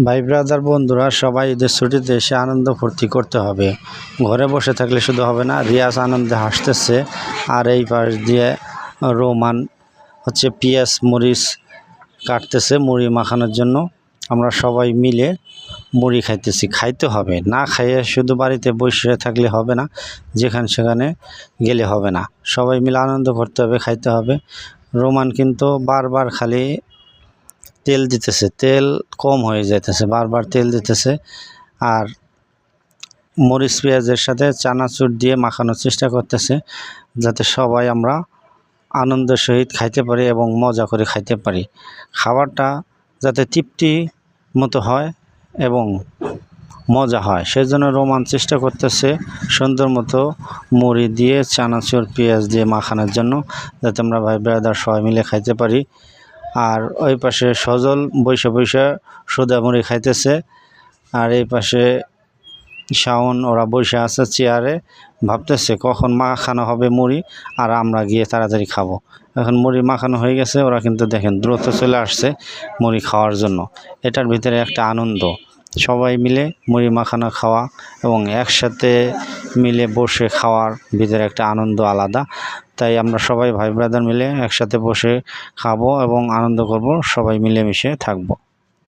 ভাই ব্রাদার বন্ধুরা সবাই ঈদের ছুটিতে এসে আনন্দ ফুর্তি করতে হবে। ঘরে বসে থাকলে শুধু হবে না, রিয়াজ আনন্দে হাসতেছে আর এই পাশ দিয়ে রোমান পেঁয়াজ মরিচ কাটতেছে মুড়ি মাখানোর জন্য। আমরা সবাই মিলে মুড়ি খাইতেছি। খাইতে হবে, না খাইয়ে শুধু বাড়িতে বসে থাকলে হবে না, যেখানে সেখানে গেলে হবে না। সবাই মিলে আনন্দ করতে হবে, খাইতে হবে। রোমান কিন্তু বারবার খালি তেল দিতেছে, তেল কম হয়ে যাইতেছে, বারবার তেল দিতেছে। আর মরিচ পেঁয়াজের সাথে চানাচুর দিয়ে মাখানোর চেষ্টা করতেছে, যাতে সবাই আমরা আনন্দের সহিত খাইতে পারি এবং মজা করে খাইতে পারি। খাবারটা যাতে তৃপ্তি মতো হয় এবং মজা হয়, সেজন্য রোমান চেষ্টা করতেছে সুন্দর মতো মুড়ি দিয়ে চানাচুর পেঁয়াজ দিয়ে মাখানোর জন্য, যাতে আমরা ভাই ব্রাদার সবাই মিলে খাইতে পারি। আর ওই পাশে সজল বৈশা বৈশা সুদা মুড়ি খাইতেছে, আর এই পাশে শাওন ওরা বসে আছে চেয়ারে, ভাবতেছে কখন মাখানো হবে মুড়ি আর আমরা গিয়ে তাড়াতাড়ি খাবো। এখন মুড়ি মাখানো হয়ে গেছে, ওরা কিন্তু দেখেন দ্রুত চলে আসছে মুড়ি খাওয়ার জন্য। এটার ভিতরে একটা আনন্দ, সবাই মিলে মুড়ি মাখানো খাওয়া এবং একসাথে মিলে বসে খাওয়ার ভিতরে একটা আনন্দ আলাদা। তাই আমরা সবাই ভাই ব্রাদার মিলে একসাথে বসে খাবো এবং আনন্দ করব, সবাই মিলেমিশে থাকবো।